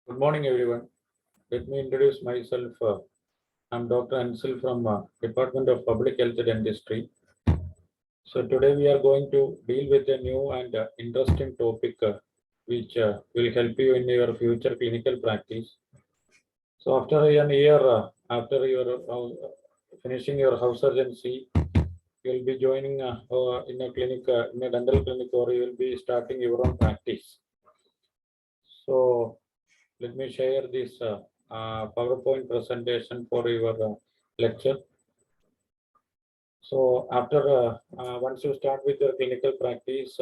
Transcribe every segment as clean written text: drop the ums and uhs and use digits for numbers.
Good morning, everyone. Let me introduce myself. I'm Dr. ANZIL from Department of Public Health Dentistry. So today we are going to deal with a new and interesting topic which will help you in your future clinical practice. So after an year, after your finishing your house surgery, you will be joining in a clinic, in a dental clinic, or you will be starting your own practice. So let me share this PowerPoint presentation for your lecture. So after once you start with your clinical practice,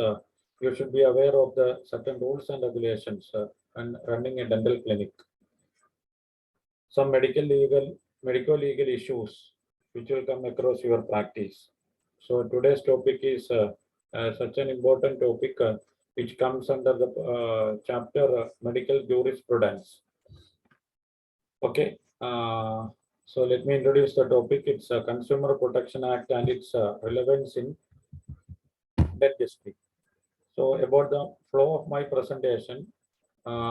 you should be aware of the certain rules and regulations and running a dental clinic. Some medical legal issues which will come across your practice. So today's topic is such an important topic which comes under the chapter medical jurisprudence. Okay, so let me introduce the topic. It's a Consumer Protection Act and its relevance in dentistry. So about the flow of my presentation,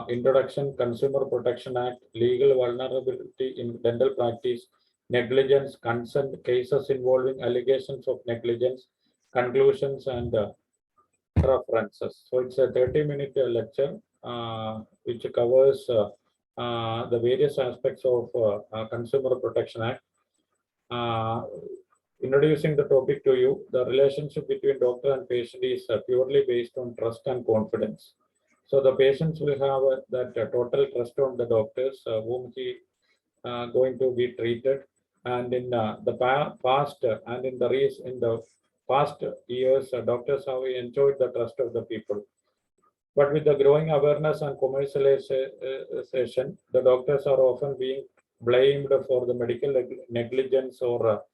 introduction, Consumer Protection Act, legal vulnerability in dental practice, negligence, consent, cases involving allegations of negligence, conclusions, and references. So it's a 30-minute lecture which covers the various aspects of Consumer Protection Act. Introducing the topic to you, the relationship between doctor and patient is purely based on trust and confidence. So the patients will have that total trust on the doctors whom he going to be treated, and in the past and in the past years, doctors have enjoyed the trust of the people. But with the growing awareness and commercialization, the doctors are often being blamed for the medical negligence or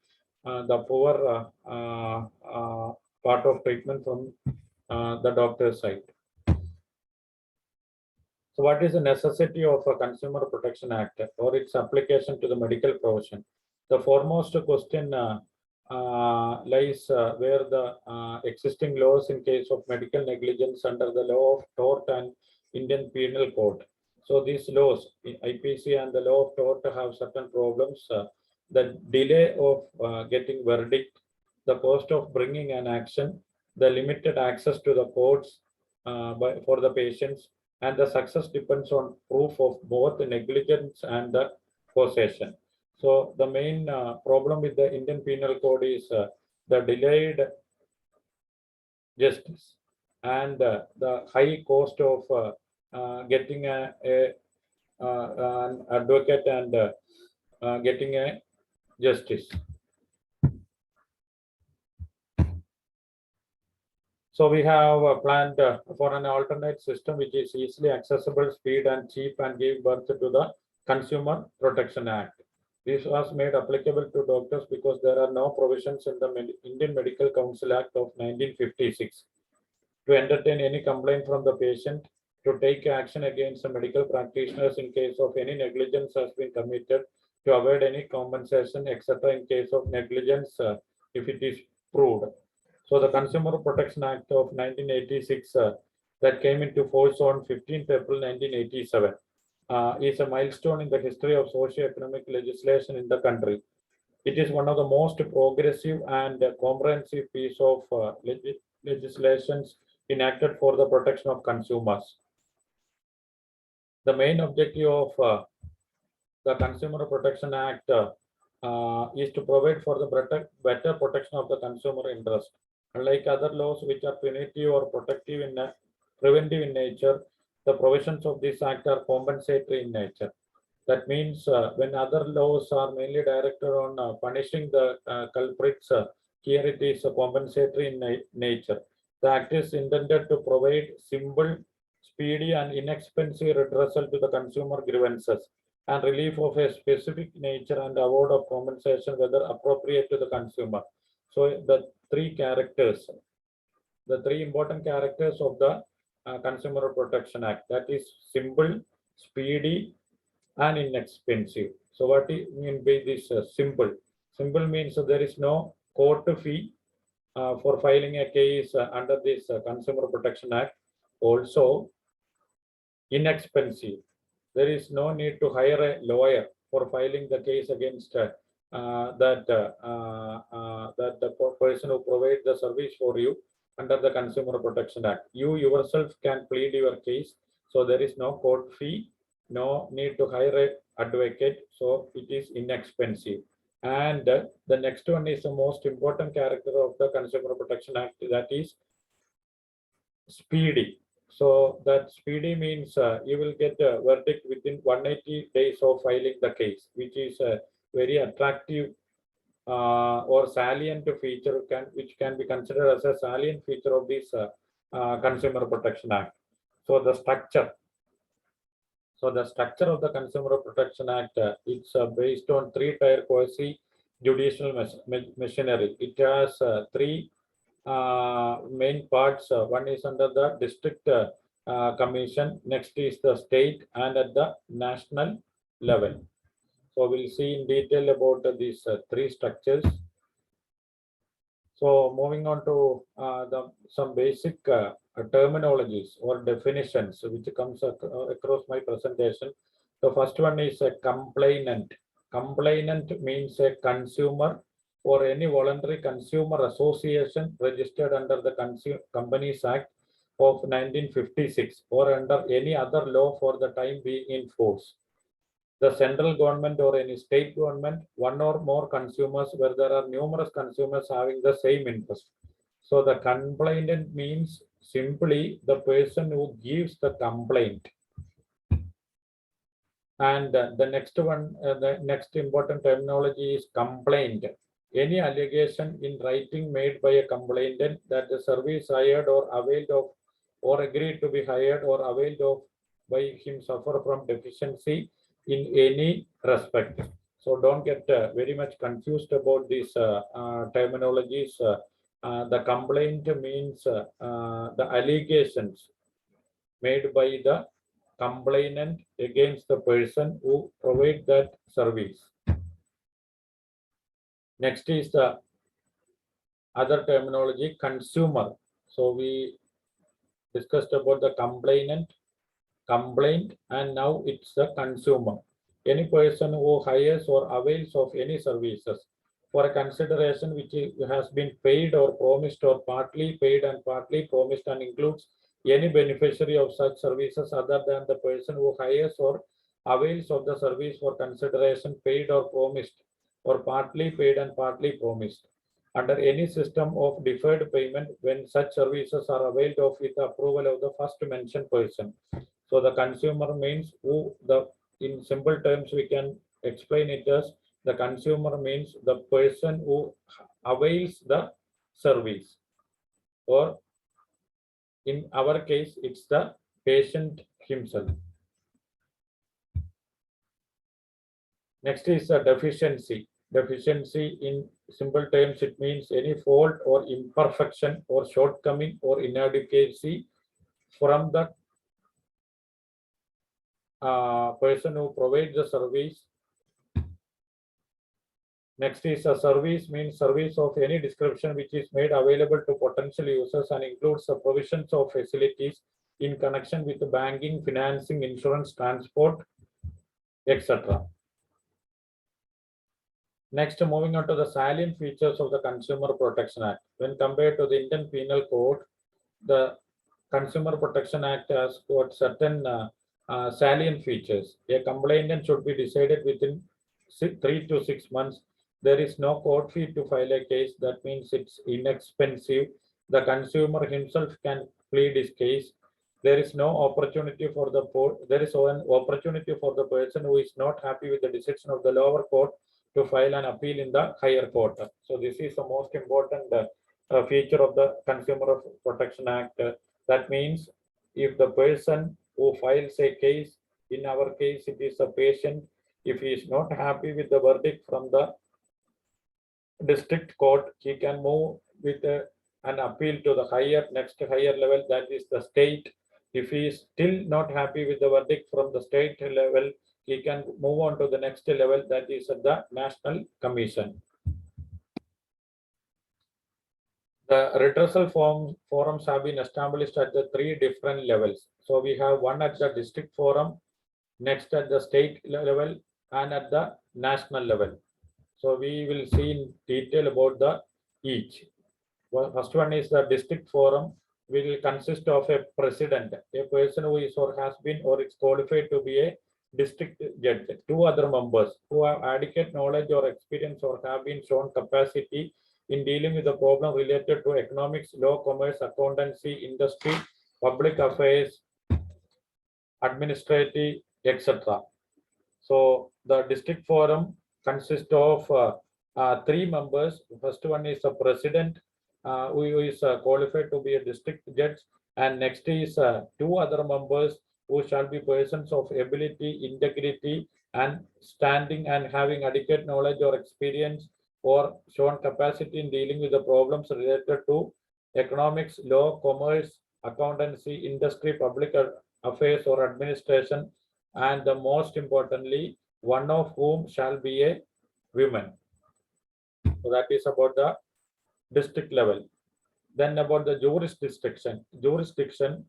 the poor part of treatment from the doctor's side. So what is the necessity of a Consumer Protection Act or its application to the medical profession? The foremost question lies where the existing laws in case of medical negligence under the law of tort and Indian Penal Code. So these laws, IPC and the law of tort, have certain problems. The delay of getting verdict, the cost of bringing an action, the limited access to the courts for the patients, and the success depends on proof of both the negligence and the causation. So the main problem with the Indian Penal Code is the delayed justice and the high cost of getting an advocate and getting a justice. So we have planned for an alternate system which is easily accessible, speed and cheap, and gave birth to the Consumer Protection Act. This was made applicable to doctors because there are no provisions in the Indian Medical Council Act of 1956 to entertain any complaint from the patient, to take action against the medical practitioners in case of any negligence has been committed, to avoid any compensation, etc. in case of negligence if it is proved. So the Consumer Protection Act of 1986 that came into force on 15th April 1987 is a milestone in the history of socio-economic legislation in the country. It is one of the most progressive and comprehensive piece of legislations enacted for the protection of consumers. The main objective of the Consumer Protection Act is to provide for the better protection of the consumer interest. Unlike other laws which are punitive or preventive in nature, the provisions of this act are compensatory in nature. That means when other laws are mainly directed on punishing the culprits, here it is compensatory in nature. The act is intended to provide simple, speedy, and inexpensive redressal to the consumer grievances and relief of a specific nature and award of compensation whether appropriate to the consumer. So the three important characters of the Consumer Protection Act, that is simple, speedy, and inexpensive. So what do you mean by this simple? Simple means there is no court fee for filing a case under this Consumer Protection Act. Also inexpensive. there is no need to hire a lawyer for filing the case against that the person who provides the service for you under the Consumer Protection Act. You yourself can plead your case, so there is no court fee, no need to hire an advocate, so it is inexpensive. And the next one is the most important character of the Consumer Protection Act, that is speedy. So that speedy means you will get a verdict within 180 days of filing the case, which is a very attractive or salient feature which can be considered as a salient feature of this Consumer Protection Act. So the structure of the Consumer Protection Act, it's based on three-tier quasi-judicial machinery. It has three main parts. One is under the district commission, next is the state, and at the national level. So we'll see in detail about these three structures. So moving on to some basic terminologies or definitions which comes across my presentation. The first one is a complainant. Complainant means a consumer or any voluntary consumer association registered under the Companies Act of 1956 or under any other law for the time being in force. The central government or any state government, one or more consumers, where there are numerous consumers having the same interest. So the complainant means simply the person who gives the complaint. And the next one, the next important terminology is complaint. Any allegation in writing made by a complainant that the service hired or availed of or agreed to be hired or availed of by him suffer from deficiency in any respect. So don't get very much confused about these terminologies. The complaint means the allegations made by the complainant against the person who provides that service. Next is the other terminology, consumer. So we discussed about the complainant, complaint, and now it's the consumer. Any person who hires or avails of any services for a consideration which has been paid or promised or partly paid and partly promised and includes any beneficiary of such services other than the person who hires or avails of the service for consideration paid or promised or partly paid and partly promised under any system of deferred payment when such services are availed of with the approval of the first mentioned person. So the consumer means who in simple terms we can explain it as the consumer means the person who avails the service, or in our case it's the patient himself. Next is a deficiency. Deficiency in simple terms, it means any fault or imperfection or shortcoming or inadequacy from the person who provides the service. Next is a service, means service of any description which is made available to potential users and includes the provisions of facilities in connection with banking, financing, insurance, transport, etc. Next, moving on to the salient features of the Consumer Protection Act. When compared to the Indian Penal Code, the Consumer Protection Act has got certain salient features. A complainant should be decided within 3 to 6 months. There is no court fee to file a case. That means it's inexpensive. The consumer himself can plead his case. There is no opportunity for the there is an opportunity for the person who is not happy with the decision of the lower court to file an appeal in the higher court. So this is the most important feature of the Consumer Protection Act. That means if the person who files a case, in our case it is a patient, if he is not happy with the verdict from the district court, he can move with an appeal to the next higher level, that is the state. If he is still not happy with the verdict from the state level, he can move on to the next level, that is at the National Commission. The redressal forums have been established at the 3 different levels. So we have one at the district forum, next at the state level, and at the national level. So we will see in detail about the each. Well, first one is the district forum will consist of a president, a person who is or has been or is qualified to be a district judge, two other members who have adequate knowledge or experience or have been shown capacity in dealing with the problem related to economics, law, commerce, accountancy, industry, public affairs, administrative, etc. So the district forum consists of three members. First one is the president, who is qualified to be a district judge, and next is two other members who shall be persons of ability, integrity, and standing and having adequate knowledge or experience or shown capacity in dealing with the problems related to economics, law, commerce, accountancy, industry, public affairs, or administration, and the most importantly, one of whom shall be a woman. So that is about the district level. Then about the jurisdiction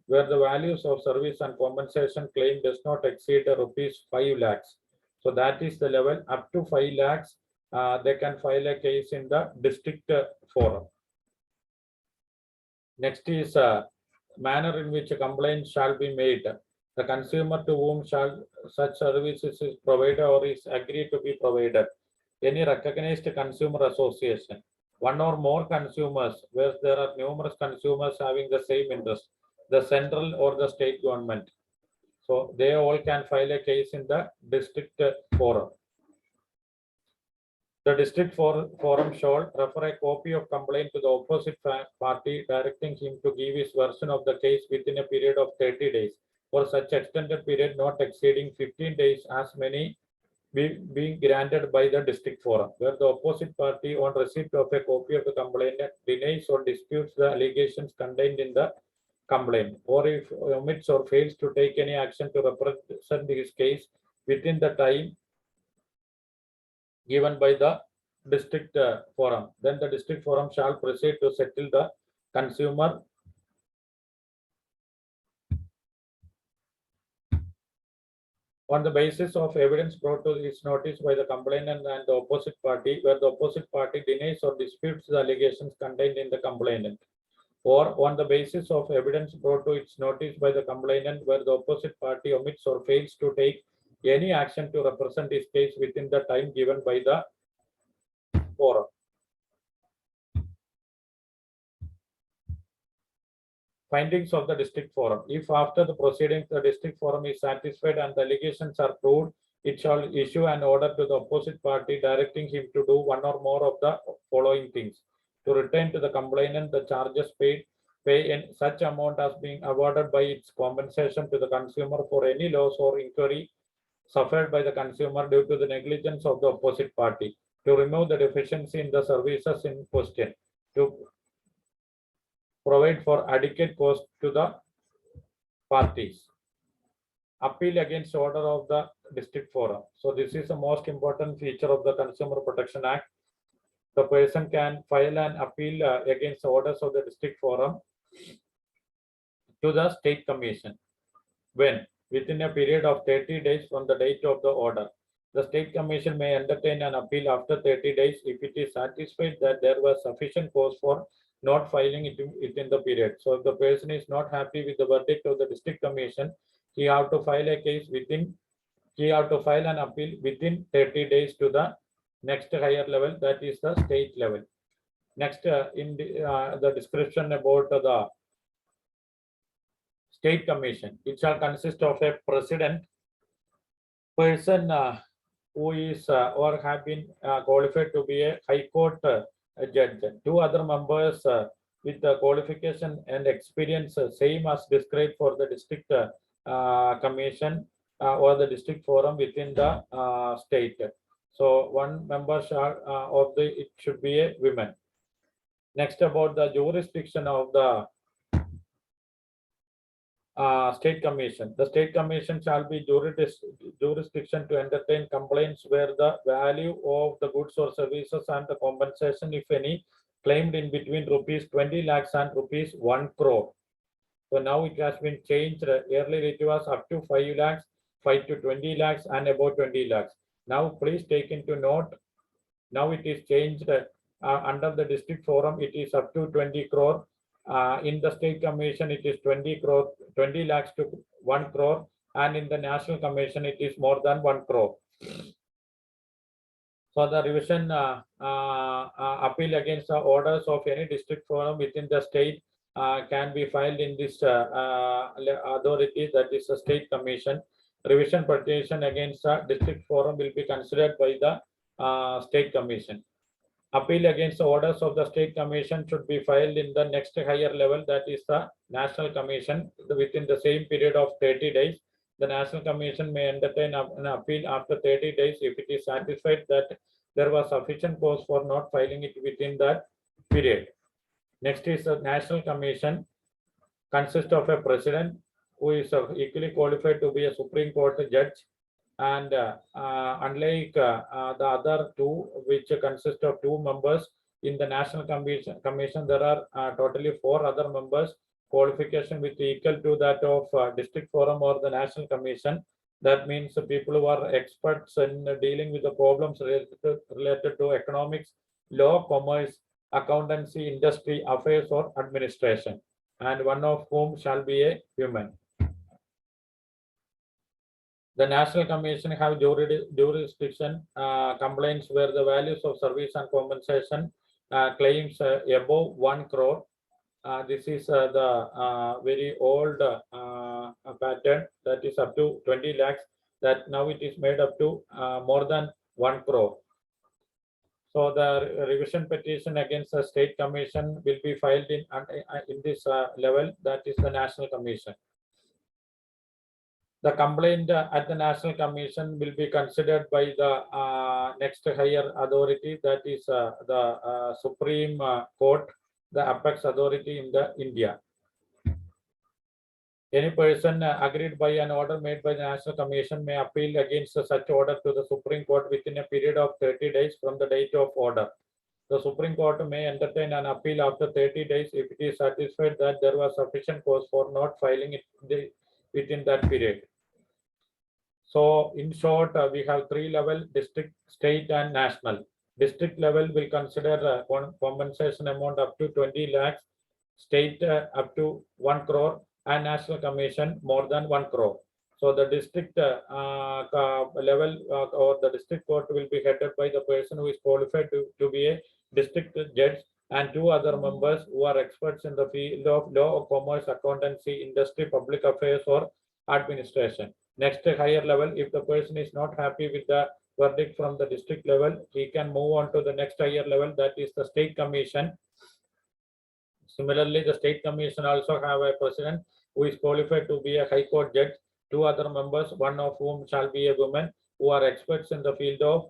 where the values of service and compensation claim does not exceed rupees 5 lakhs. So that is the level. Up to 5 lakhs, they can file a case in the district forum. Next is manner in which a complaint shall be made. The consumer to whom shall such services is provided or is agreed to be provided. Any recognized consumer association. One or more consumers, where there are numerous consumers having the same interest, the central or the state government. So they all can file a case in the district forum. The district forum shall refer a copy of complaint to the opposite party, directing him to give his version of the case within a period of 30 days. For such extended period not exceeding 15 days, as many being granted by the district forum, where the opposite party on receipt of a copy of the complaint denies or disputes the allegations contained in the complaint, or if omits or fails to take any action to represent his case within the time given by the district forum, then the district forum shall proceed to settle the consumer on the basis of evidence brought to its notice by the complainant and the opposite party, where the opposite party denies or disputes the allegations contained in the complainant, or on the basis of evidence brought to its notice by the complainant, where the opposite party omits or fails to take any action to represent his case within the time given by the forum. Findings of the district forum. If after the proceedings the district forum is satisfied and the allegations are proved, it shall issue an order to the opposite party directing him to do one or more of the following things: to return to the complainant the charges paid, pay in such amount as being awarded by its compensation to the consumer for any loss or injury suffered by the consumer due to the negligence of the opposite party, to remove the deficiency in the services in question, to provide for adequate cost to the parties. Appeal against order of the district forum. So this is the most important feature of the Consumer Protection Act. The person can file an appeal against orders of the district forum to the state commission when within a period of 30 days from the date of the order. The state commission may entertain an appeal after 30 days if it is satisfied that there was sufficient cause for not filing it within the period. So if the person is not happy with the verdict of the district commission, he have to file a case within, he have to file an appeal within 30 days to the next higher level, that is the state level. Next, in the description about the state commission, it shall consist of a president, person who is or have been qualified to be a high court judge, two other members with the qualification and experience same as described for the district commission or the district forum within the state. So one member shall of the it should be a woman. Next, about the jurisdiction of the state commission. The state commission shall be jurisdiction to entertain complaints where the value of the goods or services and the compensation, if any, claimed in between rupees 20 lakhs and rupees 1 crore. So now it has been changed. Earlier it was up to 5 lakhs. 5 to 20 lakhs and above 20 lakhs. Now, please take into note, now it is changed under the district forum, it is up to 20 crore. In the state commission, it is 20 crore, 20 lakhs to 1 crore. And in the national commission, it is more than 1 crore. So the revision appeal against the orders of any district forum within the state can be filed in this authority, that is the state commission. Revision petition against the district forum will be considered by the state commission. Appeal against the orders of the state commission should be filed in the next higher level, that is the national commission, within the same period of 30 days. The national commission may entertain an appeal after 30 days if it is satisfied that there was sufficient cause for not filing it within that period. Next is the national commission consists of a president who is equally qualified to be a Supreme Court judge. And unlike the other two, which consist of 2 members, in the national commission there are totally 4 other members, qualification with equal to that of district forum or the national commission. That means the people who are experts in dealing with the problems related to economics, law, commerce, accountancy, industry, affairs, or administration, and one of whom shall be a woman. The National Commission have jurisdiction complaints where the values of service and compensation claims above 1 crore. This is the very old pattern, that is up to 20 lakhs, that now it is made up to more than 1 crore. So the revision petition against the state commission will be filed in this level, that is the National Commission. The complaint at the National Commission will be considered by the next higher authority, that is the Supreme Court, the apex authority in India. Any person aggrieved by an order made by the National Commission may appeal against such order to the Supreme Court within a period of 30 days from the date of order. The Supreme Court may entertain an appeal after 30 days if it is satisfied that there was sufficient cause for not filing it within that period. So in short, we have 3 levels: district, state, and national. District level will consider compensation amount up to 20 lakhs, state up to 1 crore, and national commission more than 1 crore. So the district level or the district court will be headed by the person who is qualified to be a district judge, and 2 other members who are experts in the field of law, commerce, accountancy, industry, public affairs, or administration. Next higher level, if the person is not happy with the verdict from the district level, he can move on to the next higher level, that is the state commission. Similarly, the state commission also have a president who is qualified to be a high court judge, 2 other members, one of whom shall be a woman, who are experts in the field of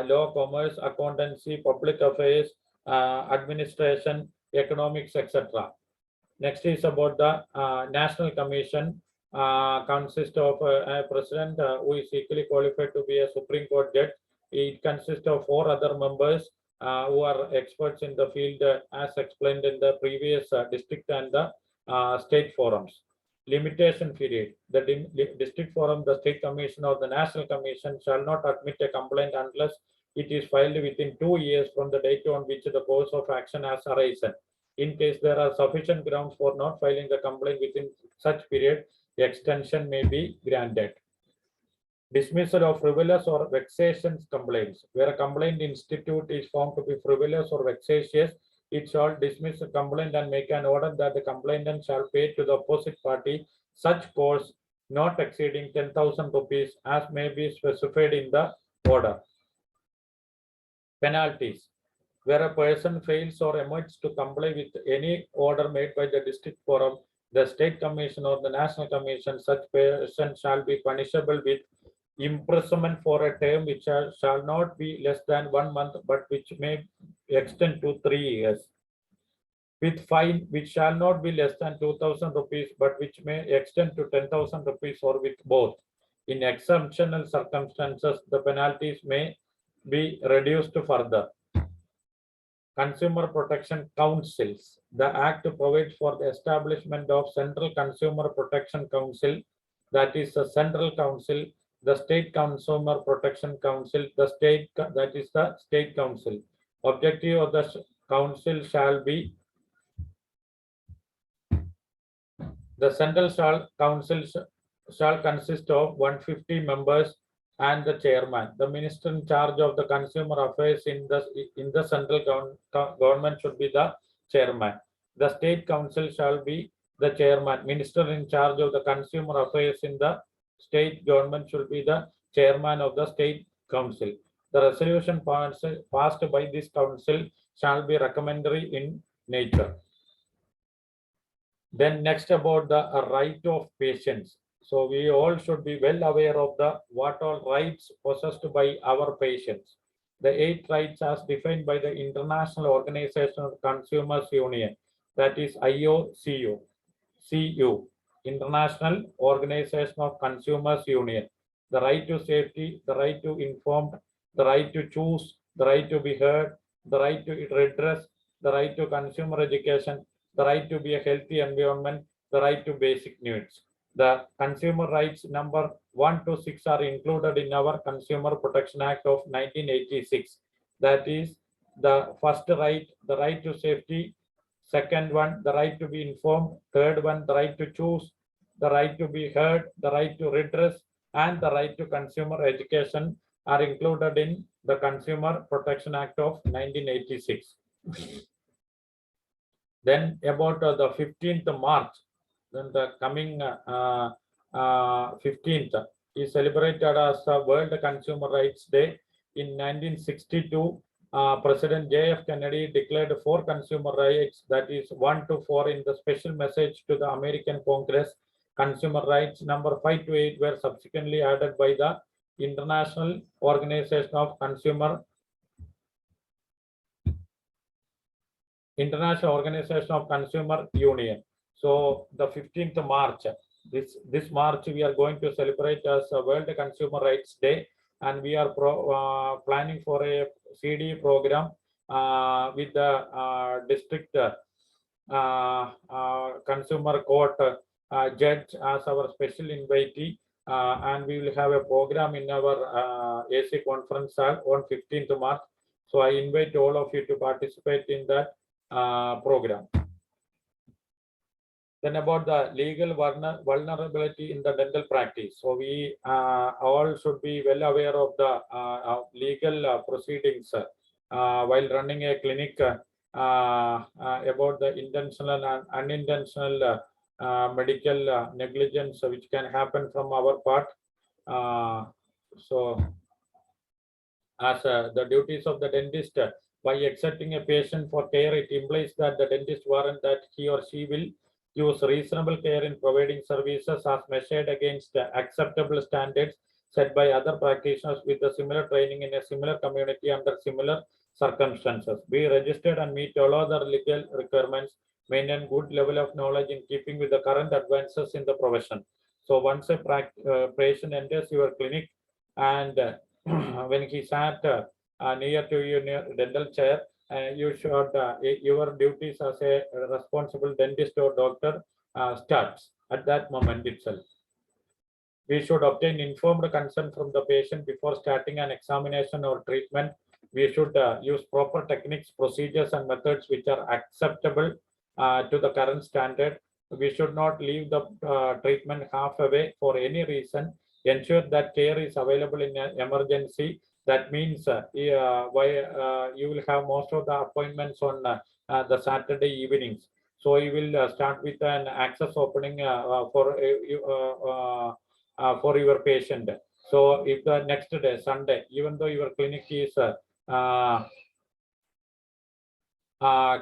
law, commerce, accountancy, public affairs, administration, economics, etc. Next is about the National Commission. Consists of a president who is equally qualified to be a Supreme Court judge. It consists of 4 other members who are experts in the field as explained in the previous district and the state forums. Limitation period. The district forum, the state commission, or the National Commission shall not admit a complaint unless it is filed within 2 years from the date on which the course of action has arisen. In case there are sufficient grounds for not filing the complaint within such period, the extension may be granted. Dismissal of frivolous or vexatious complaints. Where a complaint institute is found to be frivolous or vexatious, it shall dismiss the complaint and make an order that the complainant shall pay to the opposite party such cost not exceeding 10,000 rupees as may be specified in the order. Penalties. Where a person fails or omits to comply with any order made by the district forum, the state commission, or the National Commission, such person shall be punishable with imprisonment for a term which shall not be less than 1 month, but which may extend to 3 years. With fine which shall not be less than 2,000 rupees, but which may extend to 10,000 rupees, or with both. In exceptional circumstances, the penalties may be reduced further. Consumer Protection Councils. The Act provides for the establishment of Central Consumer Protection Council that is the Central Council, the State Consumer Protection Council, that is the State Council. Objective of the council shall be the Central Council shall consist of 150 members and the chairman. The minister in charge of the consumer affairs in the central government should be the chairman. The State Council shall be the chairman. Minister in charge of the consumer affairs in the state government should be the chairman of the State Council. The resolution passed by this council shall be recommendatory in nature. Then next about the right of patients. So we all should be well aware of the what all rights possessed by our patients. The 8 rights as defined by the International Organization of Consumers Union, that is IOCU, International Organization of Consumers Union. The right to safety, the right to informed, the right to choose, the right to be heard, the right to redress, the right to consumer education, the right to be a healthy environment, the right to basic needs. The consumer rights number 1 to 6 are included in our Consumer Protection Act of 1986. That is the first right, the right to safety. Second one, the right to be informed. Third one, the right to choose, the right to be heard, the right to redress, and the right to consumer education are included in the Consumer Protection Act of 1986. Then about the 15th March, then the coming 15th is celebrated as World Consumer Rights Day. In 1962, President J.F. Kennedy declared 4 consumer rights, that is 1 to 4 in the special message to the American Congress. Consumer rights number 5 to 8 were subsequently added by the International Organization of Consumer Union. So the 15th March, this March we are going to celebrate as a World Consumer Rights Day, and we are planning for a CD program with the district consumer court judge as our special invitee, and we will have a program in our AC conference hall on 15th March. So I invite all of you to participate in that program. Then about the legal vulnerability in the dental practice. So we all should be well aware of the legal proceedings while running a clinic about the intentional and unintentional medical negligence which can happen from our part. So as the duties of the dentist, by accepting a patient for care, it implies that the dentist warrants that he or she will use reasonable care in providing services as measured against acceptable standards set by other practitioners with a similar training in a similar community under similar circumstances. Be registered and meet all other legal requirements. Maintain good level of knowledge in keeping with the current advances in the profession. So once a patient enters your clinic and when he sat near to your dental chair, you should your duties as a responsible dentist or doctor starts at that moment itself. We should obtain informed consent from the patient before starting an examination or treatment. We should use proper techniques, procedures, and methods which are acceptable to the current standard. We should not leave the treatment halfway for any reason. Ensure that care is available in an emergency. That means you will have most of the appointments on the Saturday evenings. So you will start with an access opening for your patient. So if the next day, Sunday, even though your clinic is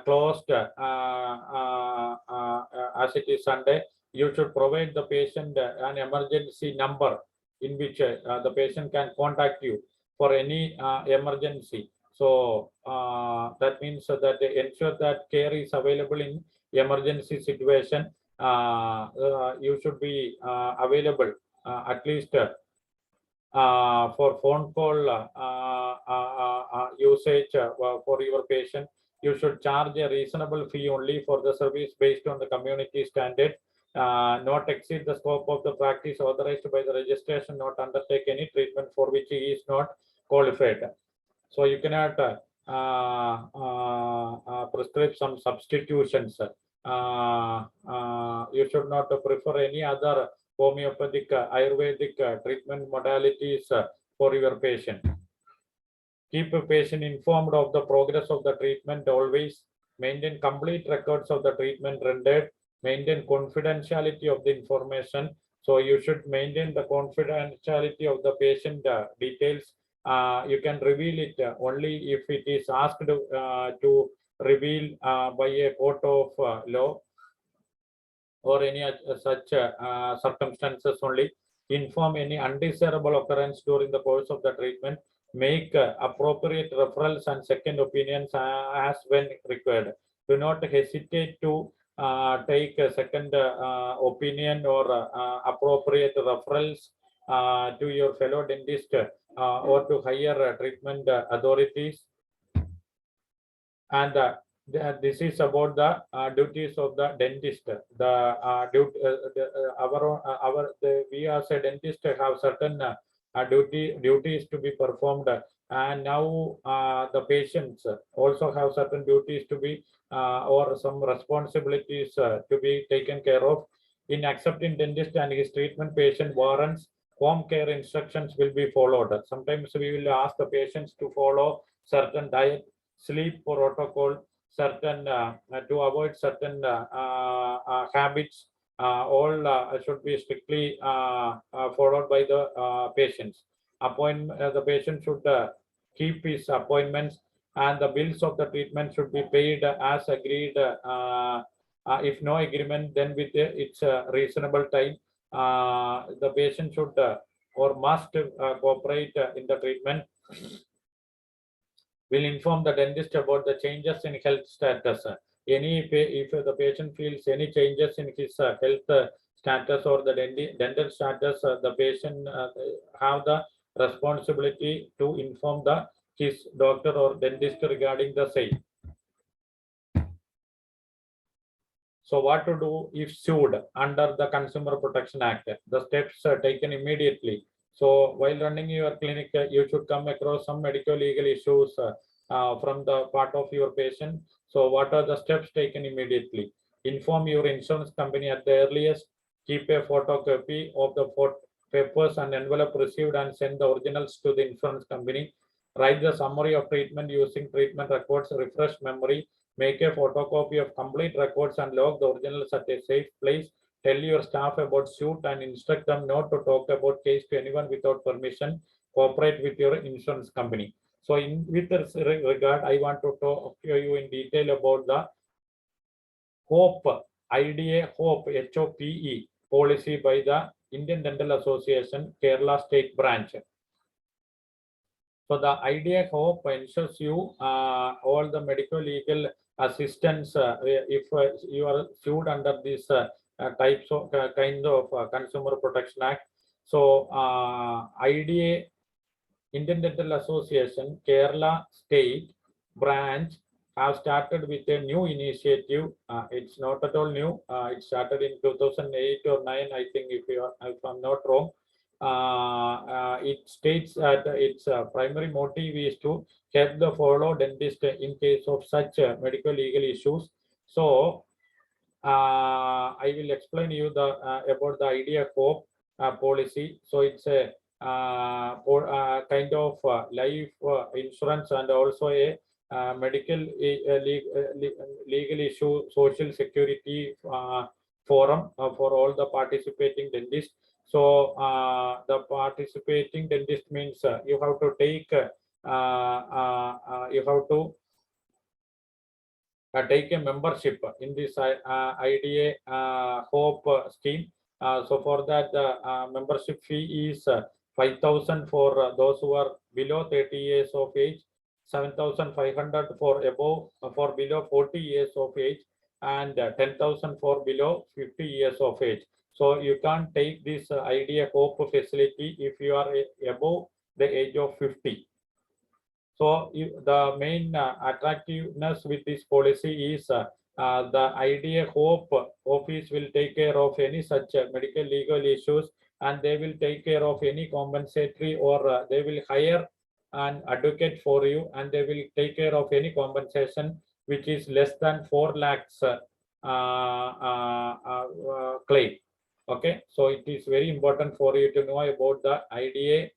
closed as it is Sunday, you should provide the patient an emergency number in which the patient can contact you for any emergency. So that means that they ensure that care is available in emergency situation. You should be available at least for phone call usage for your patient. You should charge a reasonable fee only for the service based on the community standard. not exceed the scope of the practice authorized by the registration, not undertake any treatment for which he is not qualified. So you cannot prescribe some substitutions. You should not prefer any other homeopathic, Ayurvedic treatment modalities for your patient. Keep a patient informed of the progress of the treatment always. Maintain complete records of the treatment rendered. Maintain confidentiality of the information. So you should maintain the confidentiality of the patient details. You can reveal it only if it is asked to reveal by a court of law or any such circumstances only. Inform any undesirable occurrence during the course of the treatment. Make appropriate referrals and second opinions as when required. Do not hesitate to take a second opinion or appropriate referrals to your fellow dentist or to higher treatment authorities. And this is about the duties of the dentist. We as a dentist have certain duties to be performed, and now the patients also have certain duties to be or some responsibilities to be taken care of. In accepting dentist and his treatment, patient warrants home care instructions will be followed. Sometimes we will ask the patients to follow certain diet, sleep protocol, certain to avoid certain habits. All should be strictly followed by the patients. The patient should keep his appointments, and the bills of the treatment should be paid as agreed. If no agreement, then with its reasonable time, the patient should or must cooperate in the treatment. Will inform the dentist about the changes in health status. If the patient feels any changes in his health status or the dental status, the patient have the responsibility to inform his doctor or dentist regarding the same. So what to do if sued under the Consumer Protection Act? The steps are taken immediately. So while running your clinic, you should come across some medical legal issues from the part of your patient. So what are the steps taken immediately? Inform your insurance company at the earliest. Keep a photocopy of the papers and envelope received and send the originals to the insurance company. Write the summary of treatment using treatment records, refresh memory. Make a photocopy of complete records and log the originals at a safe place. Tell your staff about suit and instruct them not to talk about case to anyone without permission. Cooperate with your insurance company. So with this regard, I want to talk to you in detail about the HOPE, IDA HOPE, HOPE policy by the Indian Dental Association, Kerala State Branch. So the IDA HOPE ensures you all the medical legal assistance if you are sued under this types of kind of Consumer Protection Act. So IDA, Indian Dental Association, Kerala State Branch have started with a new initiative. It's not at all new. It started in 2008 or 9, I think, if I'm not wrong. It states that its primary motive is to help the fellow dentist in case of such medical legal issues. So I will explain you about the idea of policy. So it's a kind of life insurance and also a medical legal issue social security forum for all the participating dentists. So the participating dentist means you have to take take a membership in this IDA HOPE scheme. So for that, the membership fee is 5,000 for those who are below 30 years of age, 7,500 for above for below 40 years of age, and 10,000 for below 50 years of age. So you can't take this IDA HOPE facility if you are above the age of 50. So the main attractiveness with this policy is The IDA Hope office will take care of any such medical legal issues, and they will take care of any compensatory, or they will hire an advocate for you, and they will take care of any compensation which is less than 4 lakhs claim. Okay, so it is very important for you to know about the IDA,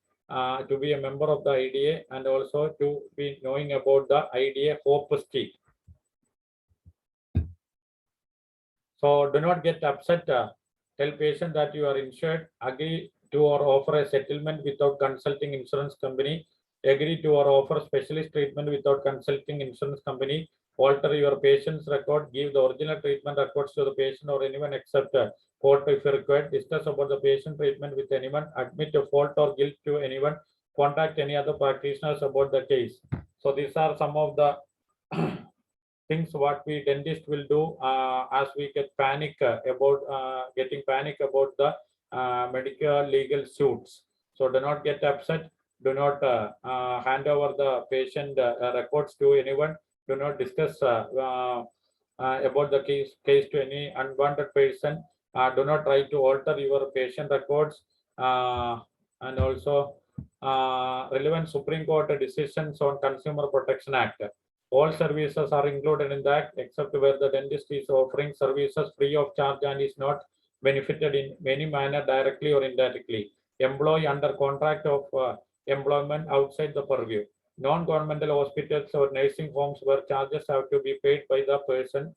to be a member of the IDA, and also to be knowing about the IDA Hope scheme. So do not get upset. Tell patient that you are insured. Agree to or offer a settlement without consulting insurance company. Agree to or offer specialist treatment without consulting insurance company. Alter your patient's record. Give the original treatment records to the patient or anyone except court if required. Discuss about the patient treatment with anyone. Admit a fault or guilt to anyone. Contact any other practitioners about the case. So these are some of the things what we dentist will do as we get panic about getting panic about the medical legal suits. So do not get upset. Do not hand over the patient records to anyone. Do not discuss about the case to any unwanted person. Do not try to alter your patient records, and also relevant Supreme Court decisions on Consumer Protection Act. All services are included in that, except where the dentist is offering services free of charge and is not benefited in any manner directly or indirectly. Employee under contract of employment outside the purview. Non-governmental hospitals or nursing homes where charges have to be paid by the person.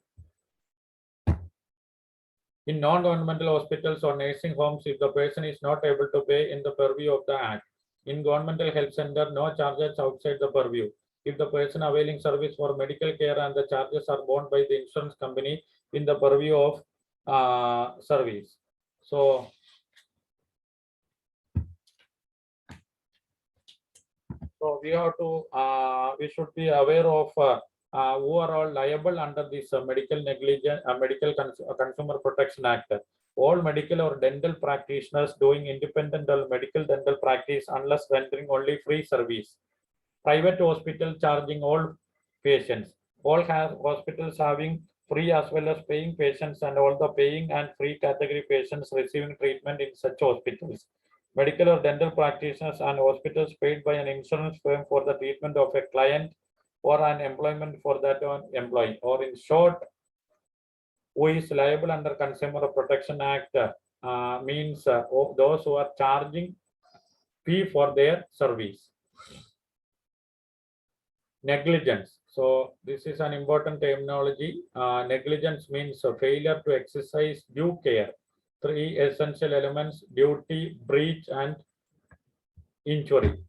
In non-governmental hospitals or nursing homes, if the person is not able to pay in the purview of the Act. In governmental health center, no charges outside the purview. If the person availing service for medical care and the charges are borne by the insurance company in the purview of service. So we have to, we should be aware of who are all liable under this medical negligence, Consumer Protection Act. All medical or dental practitioners doing independent or medical dental practice unless rendering only free service. Private hospital charging all patients. All hospitals having free as well as paying patients, and all the paying and free category patients receiving treatment in such hospitals. Medical or dental practitioners and hospitals paid by an insurance firm for the treatment of a client or an employment for that employee, or in short, who is liable under Consumer Protection Act means those who are charging fee for their service. Negligence. So this is an important terminology. Negligence means a failure to exercise due care. 3 essential elements: duty, breach, and injury.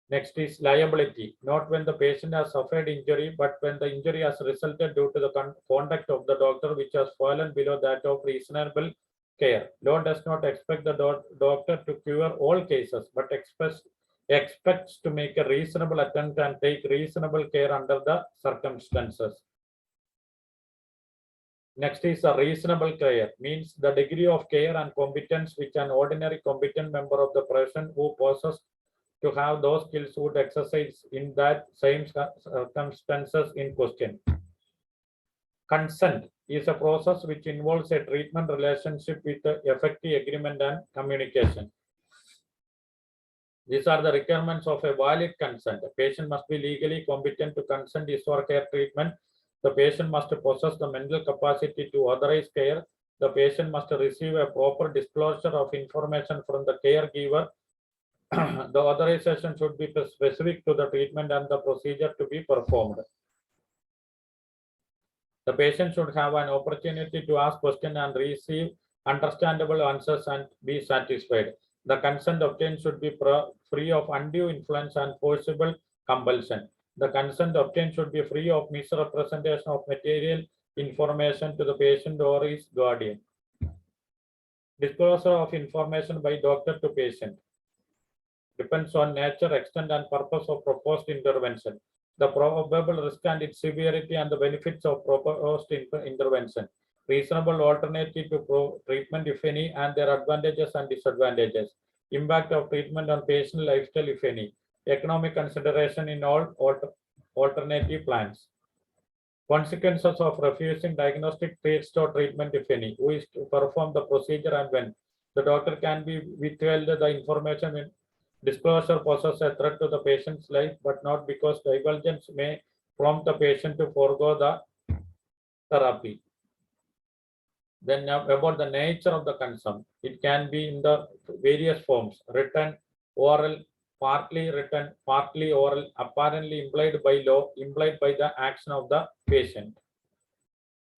Next is liability. Not when the patient has suffered injury, but when the injury has resulted due to the conduct of the doctor which has fallen below that of reasonable care. Law does not expect the doctor to cure all cases, but expects to make a reasonable attempt and take reasonable care under the circumstances. Next is a reasonable care, means the degree of care and competence which an ordinary competent member of the person who possesses to have those skills would exercise in that same circumstances in question. Consent is a process which involves a treatment relationship with the effective agreement and communication. These are the requirements of a valid consent. The patient must be legally competent to consent his or her treatment. The patient must possess the mental capacity to authorize care. The patient must receive a proper disclosure of information from the caregiver. The authorization should be specific to the treatment and the procedure to be performed. The patient should have an opportunity to ask questions and receive understandable answers and be satisfied. The consent obtained should be free of undue influence and forcible compulsion. The consent obtained should be free of misrepresentation of material information to the patient or his guardian. Disclosure of information by doctor to patient depends on nature, extent, and purpose of proposed intervention, the probable risk and its severity, and the benefits of proposed intervention, reasonable alternative to treatment, if any, and their advantages and disadvantages, impact of treatment on patient lifestyle, if any, economic consideration in all alternative plans. Consequences of refusing diagnostic tests or treatment, if any. Who is to perform the procedure and when? The doctor can be withheld the information when disclosure poses a threat to the patient's life, but not because divulgence may prompt the patient to forego the therapy. Then about the nature of the consent, it can be in the various forms: written, oral, partly written, partly oral, apparently implied by law, implied by the action of the patient.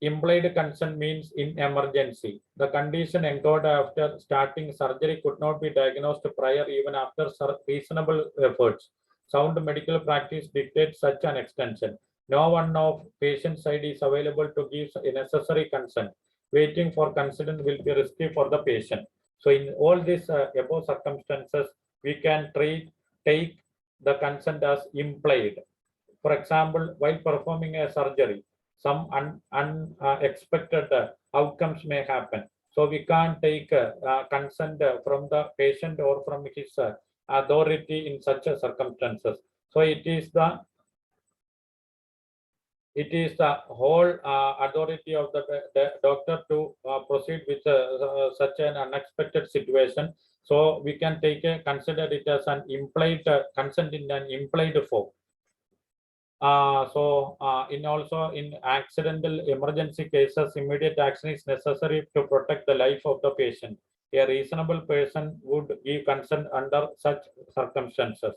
Implied consent means in emergency. The condition encountered after starting surgery could not be diagnosed prior even after reasonable efforts. Sound medical practice dictates such an extension. No one of patient side is available to give a necessary consent. Waiting for consent will be risky for the patient. So in all these above circumstances, we can take the consent as implied. For example, while performing a surgery, some unexpected outcomes may happen. So we can't take consent from the patient or from his authority in such circumstances. So it is the whole authority of the doctor to proceed with such an unexpected situation. So we can consider it as an implied consent in an implied form. In accidental emergency cases, immediate action is necessary to protect the life of the patient. A reasonable person would give consent under such circumstances.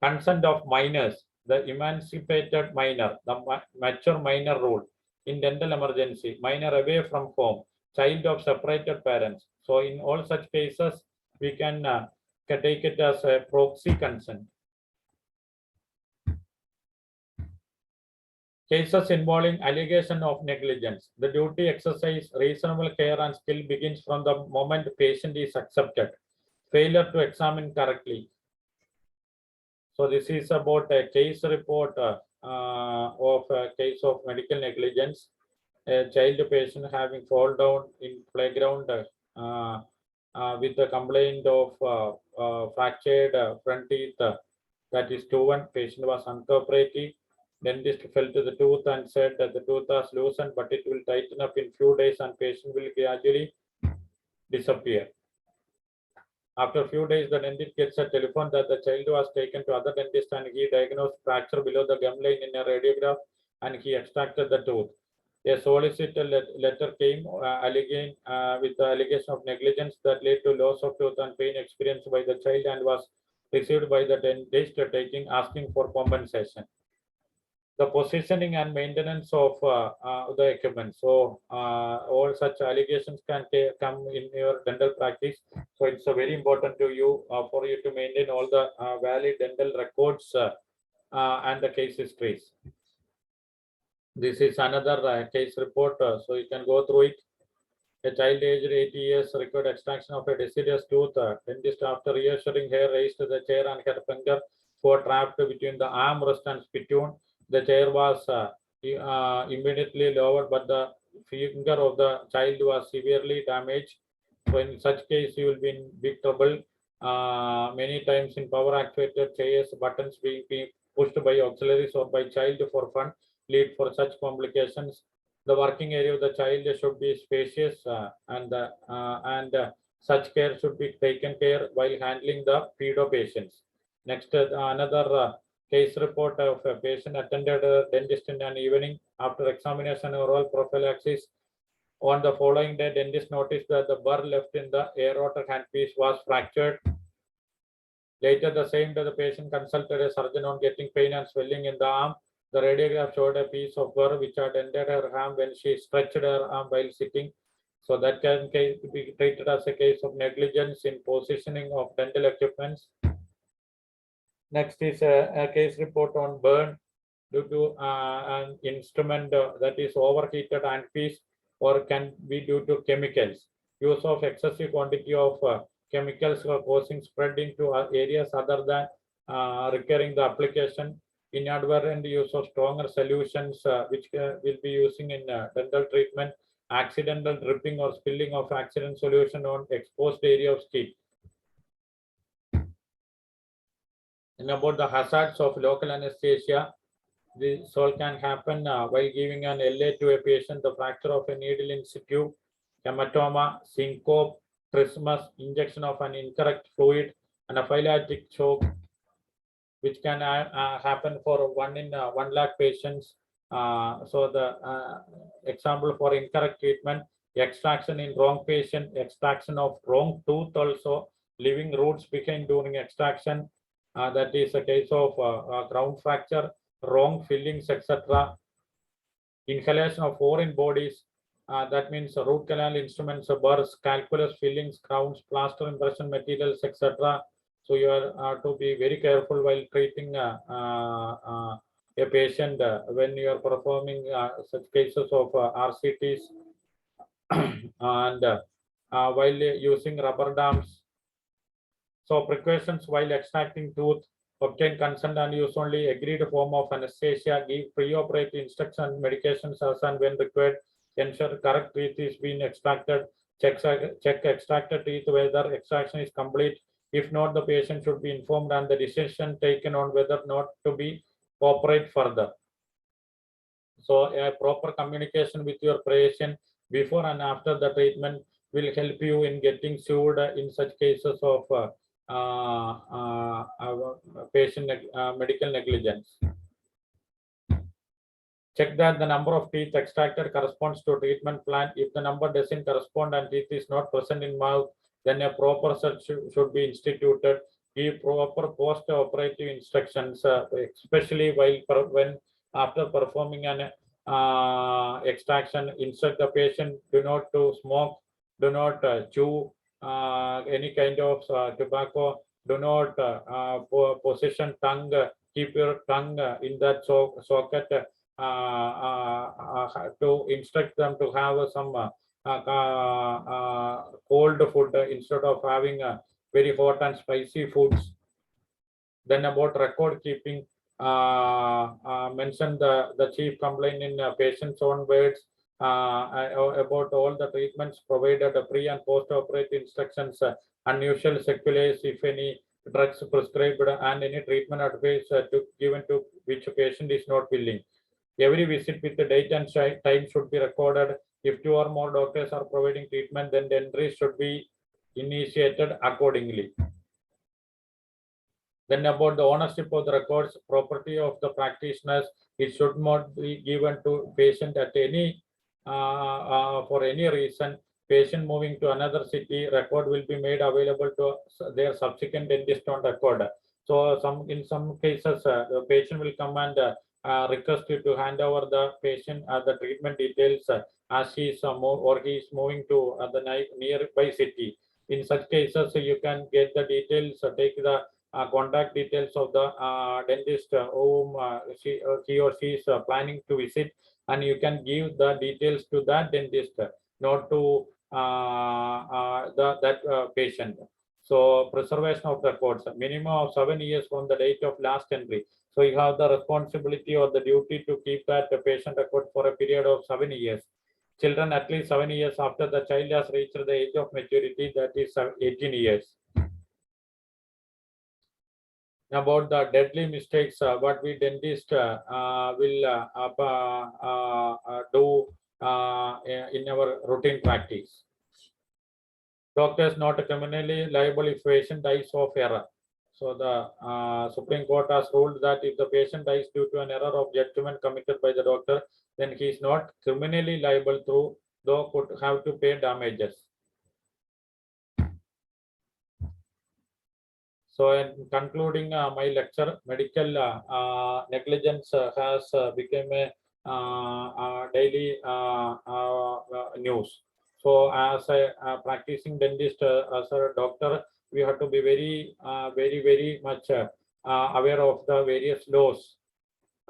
Consent of minors, the emancipated minor, the mature minor rule in dental emergency, minor away from home, child of separated parents. So in all such cases, we can take it as a proxy consent. Cases involving allegation of negligence. The duty exercise reasonable care and skill begins from the moment patient is accepted. Failure to examine correctly. So this is about a case report of a case of medical negligence. A child patient having fall down in playground with the complaint of fractured front teeth, that is 2-1. Patient was uncooperative. Dentist felt the tooth and said that the tooth was loosened, but it will tighten up in few days and patient will gradually disappear. After a few days, the dentist gets a telephone that the child was taken to other dentist and he diagnosed fracture below the gum line in a radiograph and he extracted the tooth. A solicitor letter came with the allegation of negligence that led to loss of tooth and pain experienced by the child and was received by the dentist asking for compensation. The positioning and maintenance of the equipment. So all such allegations can come in your dental practice. So it's very important to you for you to maintain all the valid dental records and the case histories. This is another case report, so you can go through it. A child aged 80 years required extraction of a deciduous tooth. Dentist, after reassuring her, raised the chair and her finger were trapped between the armrest and spittoon. The chair was immediately lowered, but the finger of the child was severely damaged. So in such case, you will be in big trouble. Many times in power actuated chairs, buttons being pushed by auxiliaries or by child for fun lead for such complications. The working area of the child should be spacious and such care should be taken care while handling the pedo patients. Next, another case report of a patient attended a dentist in an evening. After examination of oral prophylaxis, on the following day, dentist noticed that the burr left in the aerator handpiece was fractured. Later the same day, the patient consulted a surgeon on getting pain and swelling in the arm. The radiograph showed a piece of burr which had entered her arm when she stretched her arm while sitting. So that can be treated as a case of negligence in positioning of dental equipments. Next is a case report on burn due to an instrument that is overheated handpiece or can be due to chemicals. Use of excessive quantity of chemicals causing spread into areas other than requiring the application. Inadvertent use of stronger solutions which will be using in dental treatment. Accidental dripping or spilling of accident solution on exposed area of skin. And about the hazards of local anesthesia, This all can happen while giving an LA to a patient. The fracture of a needle in situ, hematoma, syncope, trismus, injection of an incorrect fluid, anaphylactic choke, which can happen for 1 in 1 lakh patients. So the example for incorrect treatment, extraction in wrong patient, extraction of wrong tooth also, leaving roots behind during extraction. That is a case of crown fracture, wrong fillings, etc. Inhalation of foreign bodies, that means root canal instruments, burrs, calculus, fillings, crowns, plaster impression materials, etc. So you are to be very careful while treating a patient when you are performing such cases of RCTs and while using rubber dams. So precautions while extracting tooth: obtain consent and use only agreed form of anesthesia, give pre-operative instruction, medications as and when required, ensure correct teeth is being extracted, check extracted teeth whether extraction is complete. If not, the patient should be informed and the decision taken on whether not to be operate further. So a proper communication with your patient before and after the treatment will help you in getting sued in such cases of patient medical negligence. Check that the number of teeth extracted corresponds to treatment plan. If the number doesn't correspond and teeth is not present in mouth, then a proper search should be instituted. Give proper post-operative instructions, especially when after performing an extraction. Instruct the patient do not to smoke, do not chew any kind of tobacco, do not position tongue, keep your tongue in that socket. To instruct them to have some cold food instead of having very hot and spicy foods. Then about record keeping, mention the chief complaint in patient's own words about all the treatments provided, pre and post operative instructions, unusual sequelae if any, drugs prescribed, and any treatment advice given to which patient is not willing. Every visit with the date and time should be recorded. If 2 or more doctors are providing treatment, then the entries should be initiated accordingly. Then about the ownership of the records, property of the practitioners, it should not be given to patient at any for any reason. Patient moving to another city, record will be made available to their subsequent dentist on record. So in some cases, the patient will come and request you to hand over the patient the treatment details as he is or he is moving to the nearby city. In such cases, you can get the details, take the contact details of the dentist whom he or she is planning to visit, and you can give the details to that dentist, not to that patient. So preservation of records, minimum of 7 years from the date of last entry. So you have the responsibility or the duty to keep that patient record for a period of 7 years. Children at least 7 years after the child has reached the age of maturity, that is 18 years. About the deadly mistakes, what we dentists will do in our routine practice. Doctors not criminally liable if patient dies of error. So the Supreme Court has ruled that if the patient dies due to an error of judgment committed by the doctor, then he is not criminally liable through, though could have to pay damages. So in concluding my lecture, medical negligence has become a daily news. So as a practicing dentist, as a doctor, we have to be very much aware of the various laws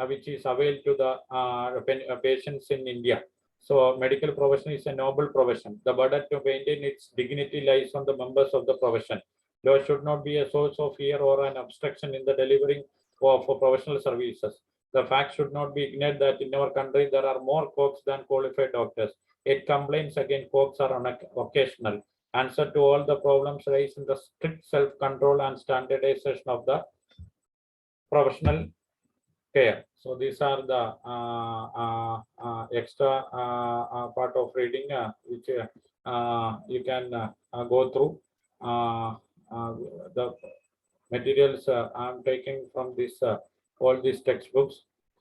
which is available to the patients in India. So medical profession is a noble profession. The burden to maintain its dignity lies on the members of the profession. Law should not be a source of fear or an obstruction in the delivering of professional services. The fact should not be ignored that in our country there are more quacks than qualified doctors. Yet complaints against quacks are occasional. Answer to all the problems lies in the strict self-control and standardization of the professional care. So these are the extra part of reading which you can go through. The materials I'm taking from this all these textbooks.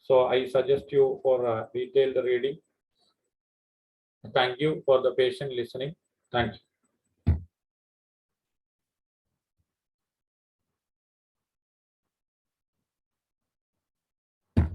So I suggest you for detailed reading. Thank you for the patient listening. Thank you.